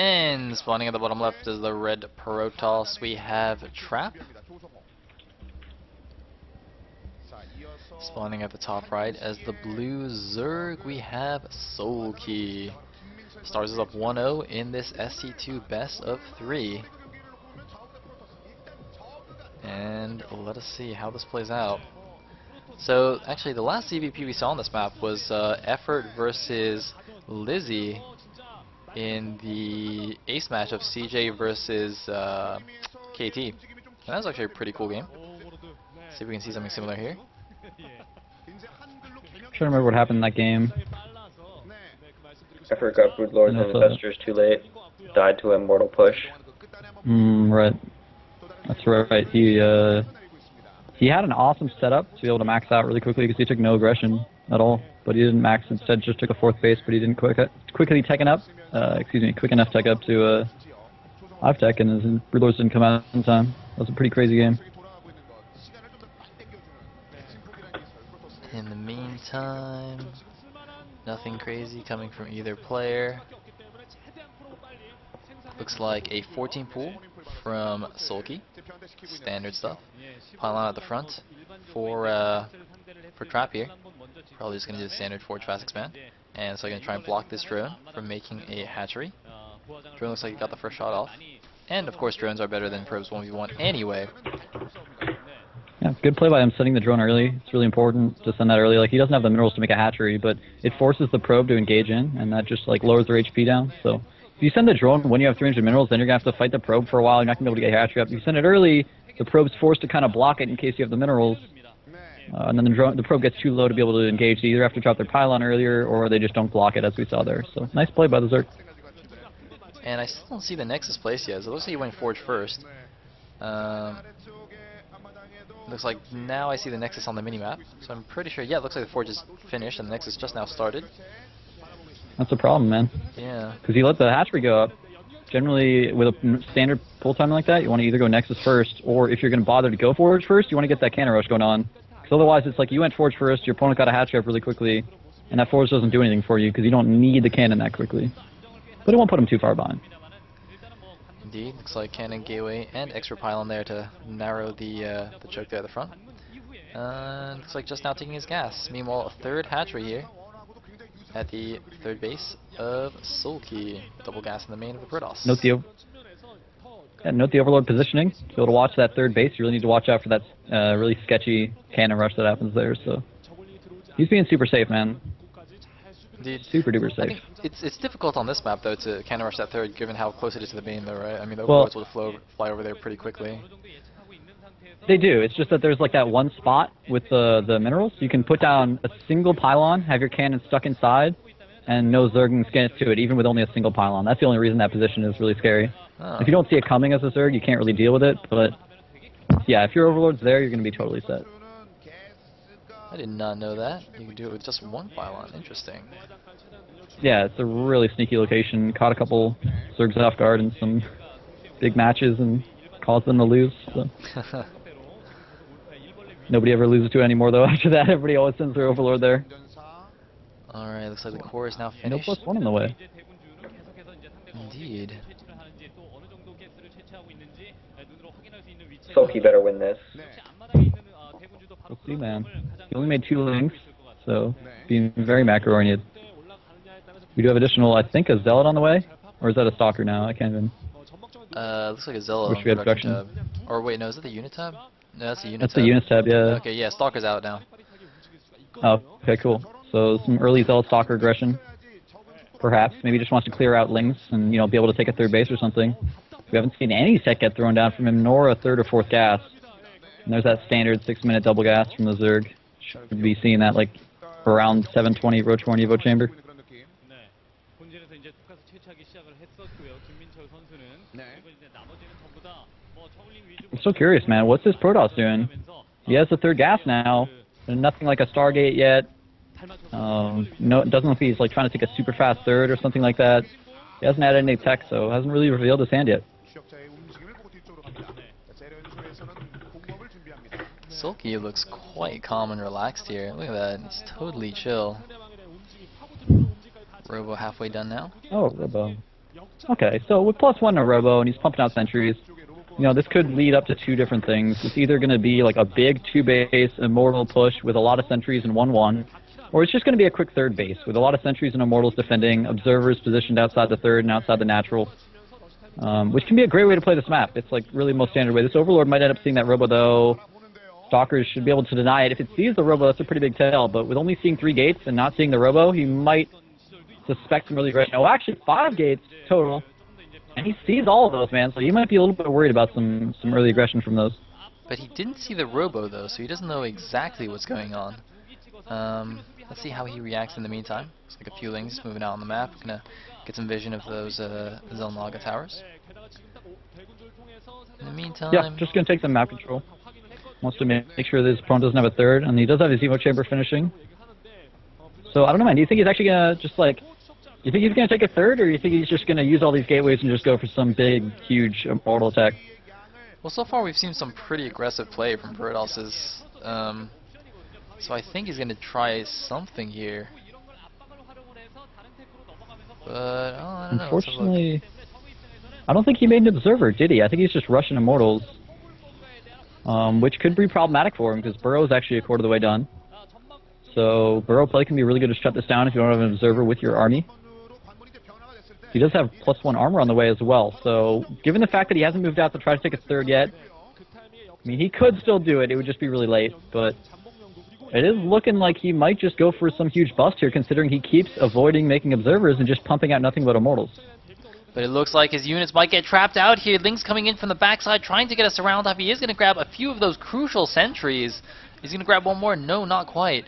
And spawning at the bottom left is the red Protoss. We have Trap. Spawning at the top right as the blue Zerg, we have Sayle. Stars is up 1-0 in this SC2 best of 3. And let us see how this plays out. So actually the last CVP we saw on this map was Effort versus Lizzie in the ace match of CJ versus KT. And that was actually a pretty cool game. See if we can see something similar here. I'm trying to remember what happened in that game. Effort got Broodlords and Investors too late. Died to a mortal push. Right. That's right. He had an awesome setup to be able to max out really quickly because he took no aggression at all. But he didn't max, instead just took a 4th base, but he didn't quickly quick enough tech up to 5 tech, and his Broodlords didn't come out in time. That was a pretty crazy game. In the meantime, nothing crazy coming from either player. Looks like a 14 pool from Sayle. Standard stuff. Pylon at the front for Trap here. Probably just going to do the standard Forge Fast Expand. And so I'm going to try and block this drone from making a hatchery. Drone looks like he got the first shot off. And of course drones are better than probes 1v1 anyway. Yeah, good play by him setting the drone early. It's really important to send that early. Like, he doesn't have the minerals to make a hatchery, but it forces the probe to engage in, and that just like lowers their HP down. So if you send the drone when you have 300 minerals, then you're gonna have to fight the probe for a while. You're not gonna be able to get a hatchery up. If you send it early, the probe's forced to kind of block it in case you have the minerals, and then the probe gets too low to be able to engage. They either have to drop their pylon earlier, or they just don't block it, as we saw there. So nice play by the Zerg. And I still don't see the Nexus place yet. So it looks like he went Forge first. Looks like now I see the Nexus on the minimap, so I'm pretty sure, yeah, it looks like the Forge is finished and the Nexus just now started. That's a problem, man. Yeah. Because you let the hatchery go up. Generally, with a standard pull time like that, you want to either go Nexus first, or if you're going to bother to go Forge first, you want to get that cannon rush going on. Because otherwise, it's like you went Forge first, your opponent got a hatchery up really quickly, and that Forge doesn't do anything for you because you don't need the cannon that quickly. But it won't put him too far behind. Indeed, looks like cannon, gateway, and extra pylon there to narrow the choke there at the front. Looks like just now taking his gas. Meanwhile, a 3rd hatchery here at the 3rd base of Sayle. Double gas in the main of the Protoss. Note the Overlord positioning. To be able to watch that 3rd base, you really need to watch out for that really sketchy cannon rush that happens there. So he's being super safe, man. Indeed. Super duper safe. I think it's difficult on this map though to cannon rush that 3rd, given how close it is to the main, though, right? I mean, the Overlords will fly over there pretty quickly. They do. It's just that there's like that one spot with the minerals. You can put down a single pylon, have your cannon stuck inside, and no Zerg can get to it, even with only a single pylon. That's the only reason that position is really scary. Oh. If you don't see it coming as a Zerg, you can't really deal with it. But yeah, if your Overlord's there, you're going to be totally set. I did not know that. You can do it with just one pylon. Interesting. Yeah, it's a really sneaky location. Caught a couple Zergs off guard in some big matches and caused them to lose. So. Nobody ever loses to it anymore, though. After that, everybody always sends their Overlord there. Alright, looks like the core is now finished. No +1 in the way. Indeed. Sayle better win this. We'll see, man. He only made 2 links, so being very macro-oriented. We do have additional, I think, a Zealot on the way? Or is that a Stalker now? I can't even... Looks like a Zealot Wish on we had production production. tab. Or wait, no, is it the unit tab? No, that's the unit That's tab. the units tab, yeah. Okay, yeah, Stalker's out now. Oh, okay, cool. So some early Zealot Stalker aggression. Perhaps. Maybe just wants to clear out links and, you know, be able to take a 3rd base or something. We haven't seen any tech get thrown down from him, nor a 3rd or 4th gas. And there's that standard 6-minute double gas from the Zerg. Should be seeing that like around 720 Roach Horn Evo chamber. I'm so curious, man. What's this Protoss doing? He has the 3rd gas now, and nothing like a Stargate yet. No, it doesn't look like he's like trying to take a super fast 3rd or something like that. He hasn't added any tech, so hasn't really revealed his hand yet. Sayle looks quite calm and relaxed here. Look at that, he's totally chill. Robo halfway done now. Oh, Robo. Okay, so with +1 in a robo, and he's pumping out sentries, you know, this could lead up to two different things. It's either going to be like a big 2-base immortal push with a lot of sentries and 1-1, or it's just going to be a quick third base with a lot of sentries and immortals defending, observers positioned outside the third and outside the natural, which can be a great way to play this map. It's like really the most standard way. This Overlord might end up seeing that robo though. Stalkers should be able to deny it. If it sees the robo, that's a pretty big tell, but with only seeing 3 gates and not seeing the robo, he might suspect some early aggression. Oh, actually 5 gates total. And he sees all of those, man, so he might be a little bit worried about some early aggression from those. But he didn't see the robo, though, so he doesn't know exactly what's going on. Let's see how he reacts in the meantime. Looks like a few lings moving out on the map. Gonna get some vision of those Zelnaga towers. In the meantime... Yeah, just gonna take some map control. Wants to make sure that his opponent doesn't have a third, and he does have his Evo Chamber finishing. So, I don't know, man, do you think he's actually gonna just, like... You think he's going to take a third, or you think he's just going to use all these gateways and just go for some big, huge immortal attack? Well, so far we've seen some pretty aggressive play from Brodos's, so I think he's going to try something here. But, I don't know. Unfortunately, I don't think he made an observer, did he? I think he's just rushing immortals, which could be problematic for him, because Burrow's actually a quarter of the way done. So, Burrow play can be really good to shut this down if you don't have an observer with your army. He does have +1 armor on the way as well, so given the fact that he hasn't moved out to try to take a third yet, I mean, he could still do it, it would just be really late, but it is looking like he might just go for some huge bust here, considering he keeps avoiding making observers and just pumping out nothing but immortals. But it looks like his units might get trapped out here. Ling's coming in from the backside, trying to get a surround off. He is going to grab a few of those crucial sentries. He's going to grab one more. No, not quite.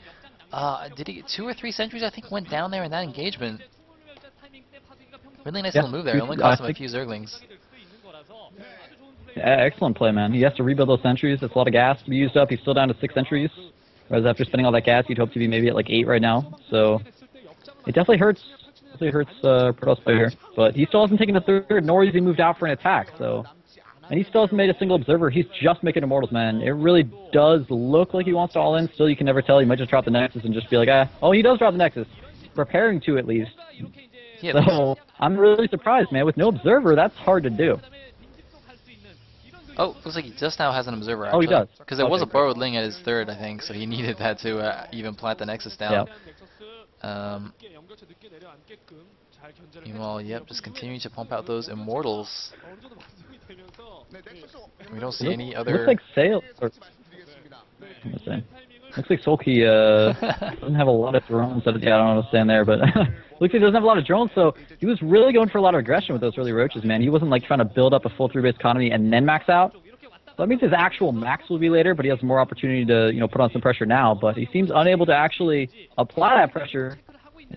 Did he get 2 or 3 sentries, I think, went down there in that engagement. Really nice little move there. It only cost him a few Zerglings. Yeah, excellent play, man. He has to rebuild those sentries. That's a lot of gas to be used up. He's still down to 6 sentries. Whereas after spending all that gas, you'd hope to be maybe at like 8 right now. So it definitely hurts. Protoss play here. But he still hasn't taken a third, nor has he moved out for an attack. So, and he still hasn't made a single observer. He's just making immortals, man. It really does look like he wants to all in. Still, you can never tell. He might just drop the Nexus and just be like, oh, he does drop the Nexus. Preparing to, at least. Yeah, so I'm really surprised, man. With no observer, that's hard to do. Oh, looks like he just now has an observer, actually. Oh, he does. Because there was a borrowed Ling at his third, I think, so he needed that to even plant the Nexus down. Yeah. Meanwhile, yep, just continuing to pump out those immortals. We don't see any other... Looks like Sayle... Looks like Sulky doesn't have a lot of drones. Yeah, I don't understand there, but looks like he doesn't have a lot of drones, so he was really going for a lot of aggression with those early roaches, man. He wasn't like trying to build up a full 3-base economy and then max out. So that means his actual max will be later, but he has more opportunity to, you know, put on some pressure now, but he seems unable to actually apply that pressure.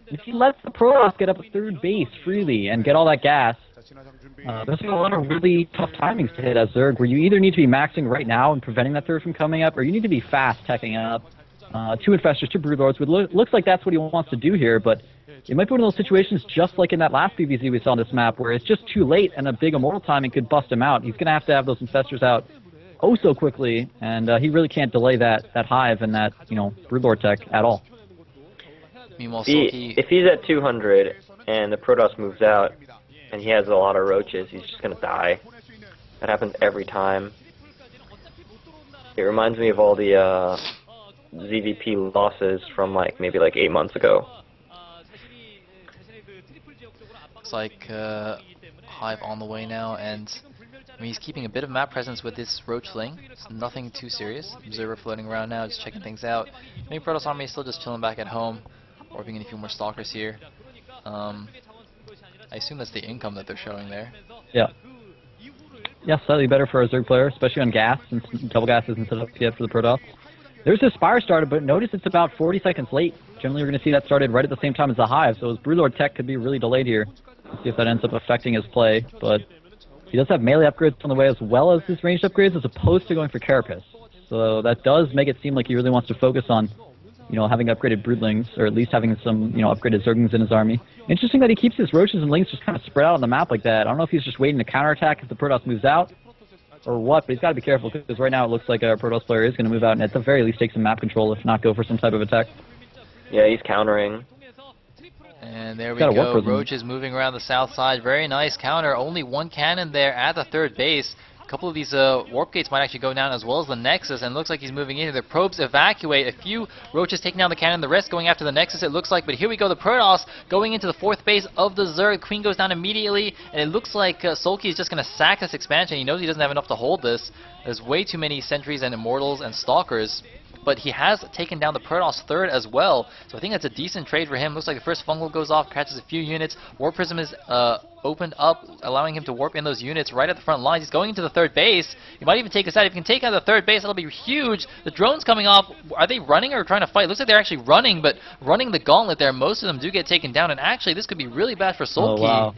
If he lets the Protoss get up a 3rd base freely and get all that gas, there's a lot of really tough timings to hit as Zerg, where you either need to be maxing right now and preventing that third from coming up, or you need to be fast teching up 2 Infestors, 2 Broodlords. Looks like that's what he wants to do here, but it might be one of those situations just like in that last PvZ we saw on this map, where it's just too late and a big immortal timing could bust him out. He's going to have those Infestors out oh so quickly, and he really can't delay that hive and that, you know, Broodlord tech at all. Meanwhile, if he's at 200 and the Protoss moves out and he has a lot of roaches, he's just going to die. That happens every time. It reminds me of all the ZVP losses from maybe 8 months ago. Looks like Hive on the way now, and I mean, he's keeping a bit of map presence with this Roachling. It's nothing too serious. Observer floating around now, just checking things out. Maybe Protoss Army is still just chilling back at home, orbing in a few more Stalkers here. I assume that's the income that they're showing there. Yeah. Yeah, slightly better for a Zerg player, especially on gas, since double gas isn't set up yet for the Protoss. There's a Spire started, but notice it's about 40 seconds late. Generally, we're going to see that started right at the same time as the Hive, so his Broodlord tech could be really delayed here. Let's see if that ends up affecting his play, but he does have melee upgrades on the way as well as his ranged upgrades, as opposed to going for Carapace. So that does make it seem like he really wants to focus on, you know, having upgraded Broodlings, or at least having some, you know, upgraded Zerglings in his army. Interesting that he keeps his Roaches and Lings just kind of spread out on the map like that. I don't know if he's just waiting to counterattack if the Protoss moves out, or what, but he's got to be careful, because right now it looks like a Protoss player is going to move out and at the very least take some map control, if not go for some type of attack. Yeah, he's countering. And there we Gotta work go. with him. Roach is moving around the south side. Very nice counter. Only one cannon there at the third base. A couple of these warp gates might actually go down as well as the Nexus, and looks like he's moving in. The probes evacuate. A few Roaches taking down the cannon, the rest going after the Nexus, it looks like. But here we go, the Protoss going into the fourth base of the Zerg. Queen goes down immediately, and it looks like Sulky is just going to sack this expansion. He knows he doesn't have enough to hold this. There's way too many Sentries and Immortals and Stalkers. But he has taken down the Protoss third as well, so I think that's a decent trade for him. Looks like the first Fungal goes off, catches a few units. Warp Prism is opened up, allowing him to warp in those units right at the front lines. He's going into the third base. He might even take us out. If he can take out the third base, that'll be huge. The drones coming off, are they running or trying to fight? Looks like they're actually running, but running the gauntlet there. Most of them do get taken down, and actually this could be really bad for Sulky. Oh, wow.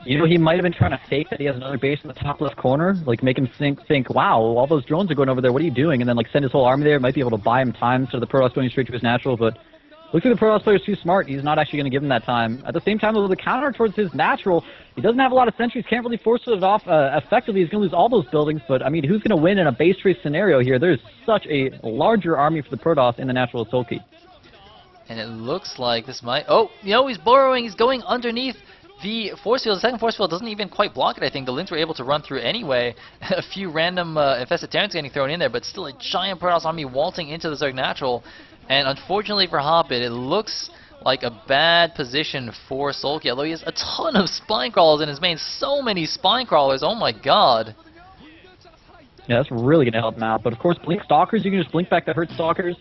You know, he might have been trying to fake that he has another base in the top left corner, like make him think, wow, all those drones are going over there, what are you doing? And then like send his whole army there, might be able to buy him time instead of the Protoss going straight to his natural, but looks like the Protoss player's too smart. He's not actually going to give him that time. At the same time, though, the counter towards his natural, he doesn't have a lot of sentries, can't really force it off effectively. He's going to lose all those buildings, but I mean, who's going to win in a base race scenario here? There's such a larger army for the Protoss in the natural of Sulky. And it looks like this might... Oh, you know, he's burrowing, he's going underneath the force field. The second force field doesn't even quite block it, I think. The Lynx were able to run through anyway. A few random infested Terrans getting thrown in there, but still a giant Protoss army waltzing into the Zerg Natural. And unfortunately for Hoppit, it looks like a bad position for Sulky, although he has a ton of Spine Crawlers in his main. So many Spine Crawlers, oh my god. Yeah, that's really going to help him out. But of course, Blink Stalkers, you can just blink back the hurt Stalkers.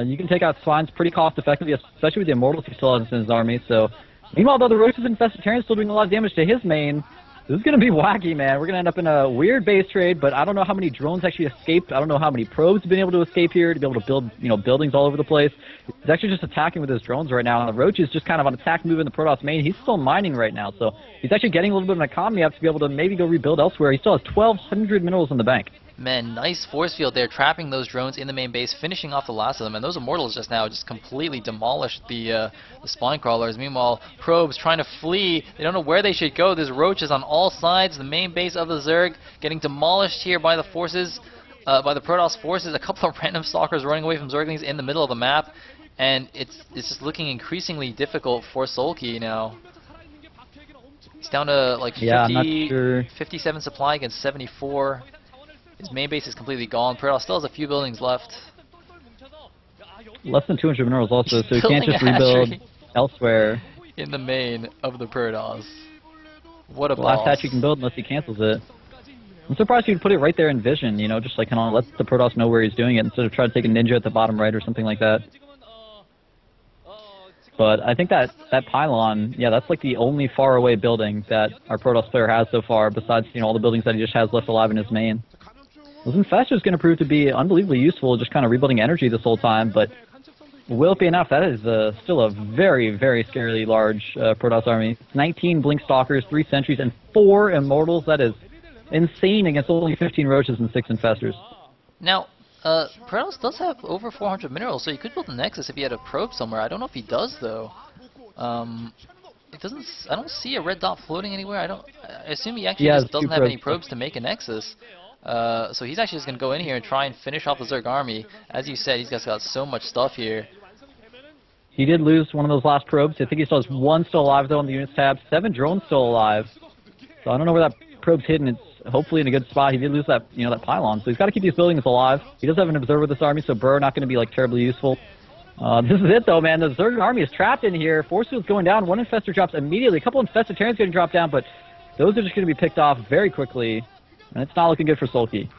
You can take out Spines pretty cost effectively, especially with the Immortals he still has in his army. So, meanwhile, though, the Roaches and Infested Terrans still doing a lot of damage to his main. This is going to be wacky, man. We're going to end up in a weird base trade, but I don't know how many drones actually escaped. I don't know how many probes have been able to escape here to be able to build, you know, buildings all over the place. He's actually just attacking with his drones right now, and the Roach is just kind of on attack move in the Protoss main. He's still mining right now, so he's actually getting a little bit of an economy up to be able to maybe go rebuild elsewhere. He still has 1,200 minerals in the bank. Man, nice force field there, trapping those drones in the main base, finishing off the last of them, and those Immortals just now just completely demolished the Spine Crawlers. Meanwhile, probes trying to flee, they don't know where they should go. There's Roaches on all sides, the main base of the Zerg getting demolished here by the forces, by the Protoss forces. A couple of random Stalkers running away from Zerglings in the middle of the map, and it's just looking increasingly difficult for Sulky now. He's down to like 57 supply against 74. His main base is completely gone. Protoss still has a few buildings left. Less than 200 minerals also, so he can't just rebuild elsewhere. In the main of the Protoss. What a the last boss. hatch you can build unless he cancels it. I'm surprised you'd put it right there in vision, you know, just like kind of let the Protoss know where he's doing it instead of trying to take a ninja at the bottom right or something like that. But I think that pylon, yeah, that's like the only far away building that our Protoss player has so far, besides, you know, all the buildings that he just has left alive in his main. Those Infestors is going to prove to be unbelievably useful, just kind of rebuilding energy this whole time, but will it be enough? That is still a very, very scarily large Protoss army. 19 Blink Stalkers, 3 Sentries, and 4 Immortals. That is insane against only 15 Roaches and 6 Infestors. Now, Protoss does have over 400 minerals, so he could build a Nexus if he had a probe somewhere. I don't know if he does, though. It doesn't. I don't see a red dot floating anywhere. I assume he actually just doesn't have any probes to make a Nexus. So he's actually just going to go in here and try and finish off the Zerg army. As you said, he's got so much stuff here. He did lose one of those last probes. I think he still has 1 still alive, though, on the units tab. 7 drones still alive. So I don't know where that probe's hidden. It's hopefully in a good spot. He did lose that, you know, that pylon. So he's got to keep these buildings alive. He does have an observer with this army, so Burr not going to be, like, terribly useful. This is it, though, man. The Zerg army is trapped in here. Force field's going down. 1 Infestor drops immediately. A couple Infested Terrans getting dropped down, but those are just going to be picked off very quickly. And it's not looking good for Sulky.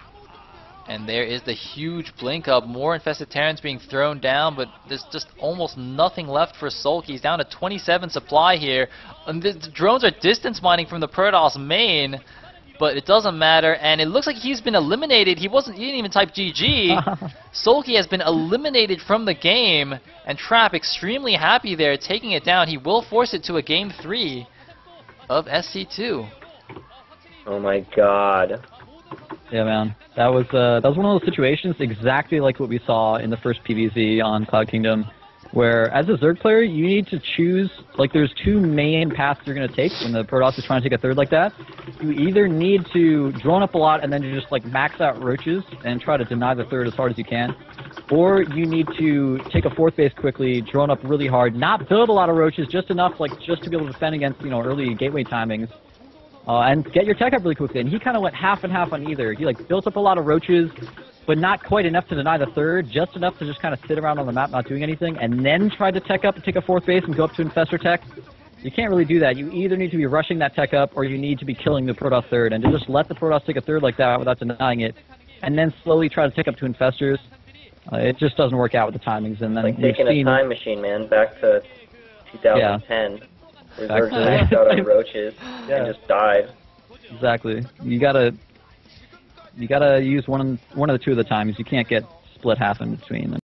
And there is the huge blink up. More Infested Terrans being thrown down, but there's just almost nothing left for Sulky. He's down to 27 supply here. And the drones are distance mining from the Protoss main, but it doesn't matter. And it looks like he's been eliminated. He didn't even type GG. Sulky has been eliminated from the game, and Trap extremely happy there, taking it down. He will force it to a game 3 of SC2. Oh my god. Yeah, man. That was one of those situations exactly like what we saw in the first PvZ on Cloud Kingdom. where as a Zerg player, you need to choose, like there's two main paths you're going to take when the Protoss is trying to take a third like that. You either need to drone up a lot and then you just like max out roaches and try to deny the third as hard as you can, or you need to take a fourth base quickly, drone up really hard, not build a lot of roaches, just enough like just to be able to defend against, you know, early gateway timings, and get your tech up really quickly. And he kind of went half and half on either. He like built up a lot of roaches, but not quite enough to deny the third, just enough to just kind of sit around on the map not doing anything, and then try to tech up and take a fourth base and go up to Infestor tech. You can't really do that. You either need to be rushing that tech up, or you need to be killing the Protoss third, and to just let the Protoss take a third like that without denying it, and then slowly try to take up to Infestors. It just doesn't work out with the timings. And then like taking a time machine, man, back to 2010. Where Zerg maxed out on roaches and just died. Exactly. You gotta use one of the two of the times. You can't get split half in between them.